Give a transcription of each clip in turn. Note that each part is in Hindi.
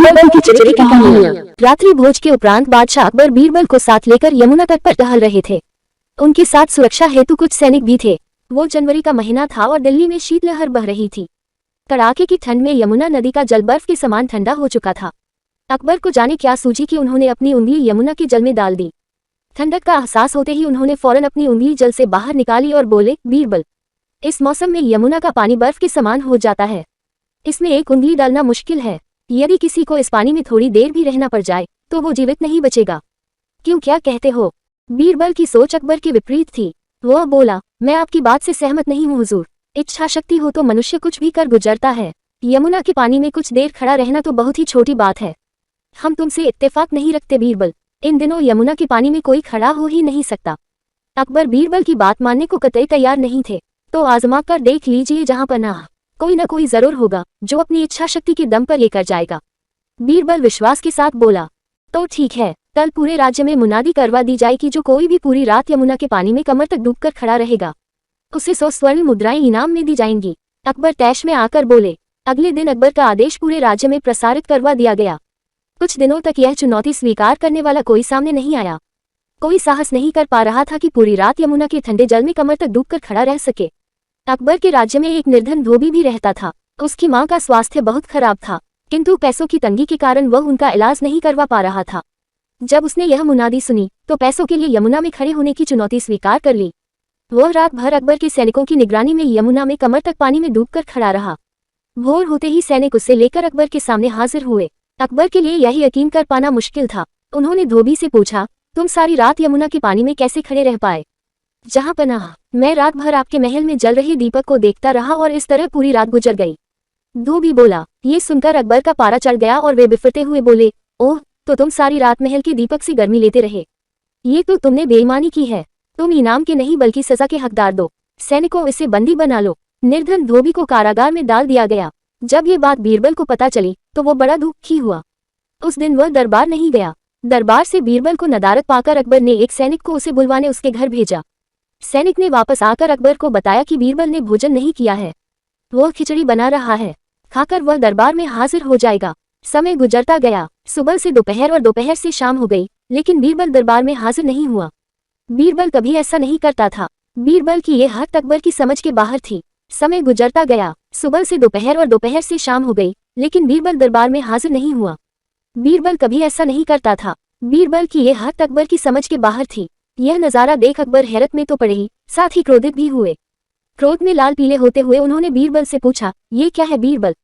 बीरबल की खिचड़ी की कहानियां। रात्रि भोज के उपरांत बादशाह अकबर बीरबल को साथ लेकर यमुना तट पर टहल रहे थे। उनके साथ सुरक्षा हेतु कुछ सैनिक भी थे। वो जनवरी का महीना था और दिल्ली में शीतलहर बह रही थी। कड़ाके की ठंड में यमुना नदी का जल बर्फ के समान ठंडा हो चुका था। अकबर को जाने क्या सूझी कि उन्होंने अपनी उंगली यमुना के जल में डाल दी। ठंडक का एहसास होते ही उन्होंने फौरन अपनी उंगली जल से बाहर निकाली और बोले, बीरबल, इस मौसम में यमुना का पानी बर्फ के समान हो जाता है। इसमें एक उंगली डालना मुश्किल है। यदि किसी को इस पानी में थोड़ी देर भी रहना पड़ जाए तो वो जीवित नहीं बचेगा। क्यों, क्या कहते हो? बीरबल की सोच अकबर के विपरीत थी। वह बोला, मैं आपकी बात से सहमत नहीं हूँ हुजूर। इच्छा शक्ति हो तो मनुष्य कुछ भी कर गुजरता है। यमुना के पानी में कुछ देर खड़ा रहना तो बहुत ही छोटी बात है। हम तुमसे इत्तेफाक नहीं रखते बीरबल। इन दिनों यमुना के पानी में कोई खड़ा हो ही नहीं सकता। अकबर बीरबल की बात मानने को कतई तैयार नहीं थे। तो आजमा कर देख लीजिए, जहां पनाह कोई न कोई जरूर होगा जो अपनी इच्छा शक्ति के दम पर ये कर जाएगा। बीरबल विश्वास के साथ बोला, तो ठीक है, कल पूरे राज्य में मुनादी करवा दी जाए कि जो कोई भी पूरी रात यमुना के पानी में कमर तक डूबकर खड़ा रहेगा उसे 100 स्वर्ण मुद्राएं इनाम में दी जाएंगी। अकबर तैश में आकर बोले। अगले दिन अकबर का आदेश पूरे राज्य में प्रसारित करवा दिया गया। कुछ दिनों तक यह चुनौती स्वीकार करने वाला कोई सामने नहीं आया। कोई साहस नहीं कर पा रहा था कि पूरी रात यमुना के ठंडे जल में कमर तक डूबकर खड़ा रह सके। अकबर के राज्य में एक निर्धन धोबी भी रहता था। उसकी मां का स्वास्थ्य बहुत खराब था, किंतु पैसों की तंगी के कारण वह उनका इलाज नहीं करवा पा रहा था। जब उसने यह मुनादी सुनी तो पैसों के लिए यमुना में खड़े होने की चुनौती स्वीकार कर ली। वह रात भर अकबर के सैनिकों की निगरानी में यमुना में कमर तक पानी में डूबकर खड़ा रहा। भोर होते ही सैनिक उससे लेकर अकबर के सामने हाजिर हुए। अकबर के लिए यह यकीन कर पाना मुश्किल था। उन्होंने धोबी से पूछा, तुम सारी रात यमुना के पानी में कैसे खड़े रह पाए? जहां पनाह, मैं रात भर आपके महल में जल रही दीपक को देखता रहा और इस तरह पूरी रात गुजर गई। धोबी बोला। ये सुनकर अकबर का पारा चढ़ गया और वे बिफरते हुए बोले, ओह, तो तुम सारी रात महल के दीपक से गर्मी लेते रहे। ये तो तुमने बेईमानी की है। तुम इनाम के नहीं बल्कि सजा के हकदार दो। सैनिकों, इसे बंदी बना लो। निर्धन धोबी को कारागार में डाल दिया गया। जब ये बात बीरबल को पता चली तो वो बड़ा दुखी हुआ। उस दिन वह दरबार नहीं गया। दरबार से बीरबल को नदारत पाकर अकबर ने एक सैनिक को उसे बुलवाने उसके घर भेजा। सैनिक ने वापस आकर अकबर को बताया कि बीरबल ने भोजन नहीं किया है। वह खिचड़ी बना रहा है, खाकर वह दरबार में हाजिर हो जाएगा। समय गुजरता गया। सुबह से दोपहर और दोपहर से शाम हो गई, लेकिन बीरबल दरबार में हाजिर नहीं हुआ। बीरबल कभी ऐसा नहीं करता था। बीरबल की यह हद अकबर की समझ के बाहर थी। समय गुजरता गया। सुबह से दोपहर और दोपहर से शाम हो गई, लेकिन बीरबल दरबार में हाजिर नहीं हुआ। बीरबल कभी ऐसा नहीं करता था। बीरबल की यह हद अकबर की समझ के बाहर थी। यह नजारा देख अकबर हैरत में तो पड़े ही साथ ही क्रोधित भी हुए। क्रोध में लाल पीले होते हुए उन्होंने बीरबल से पूछा, ये क्या है बीरबल?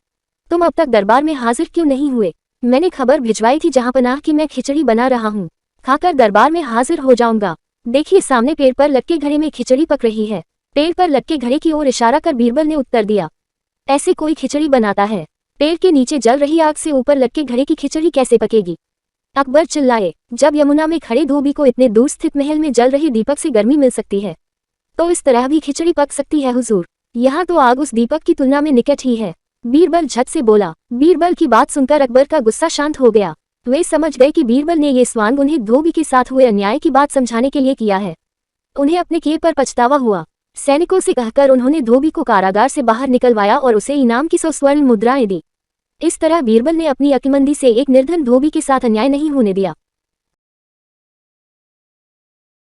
तुम अब तक दरबार में हाजिर क्यों नहीं हुए? मैंने खबर भिजवाई थी जहां पनाह कि मैं खिचड़ी बना रहा हूँ, खाकर दरबार में हाजिर हो जाऊंगा। देखिए, सामने पेड़ पर लटके घड़े में खिचड़ी पक रही है। पेड़ पर लटके घड़े की ओर इशारा कर बीरबल ने उत्तर दिया, ऐसे कोई खिचड़ी बनाता है? पेड़ के नीचे जल रही आग से ऊपर लटके घड़े की खिचड़ी कैसे पकेगी? अकबर चिल्लाए, जब यमुना में खड़े धोबी को इतने दूर स्थित महल में जल रही दीपक से गर्मी मिल सकती है तो इस तरह भी खिचड़ी पक सकती है हुजूर। यहाँ तो आग उस दीपक की तुलना में निकट ही है। बीरबल झट से बोला। बीरबल की बात सुनकर अकबर का गुस्सा शांत हो गया। वे समझ गए कि बीरबल ने ये स्वांग उन्हें धोबी के साथ हुए अन्याय की बात समझाने के लिए किया है। उन्हें अपने किए पर पछतावा हुआ। सैनिकों से कहकर उन्होंने धोबी को कारागार से बाहर निकलवाया और उसे इनाम की 100 स्वर्ण मुद्राएं दी। इस तरह बीरबल ने अपनी अक्लमंदी से एक निर्धन धोबी के साथ अन्याय नहीं होने दिया।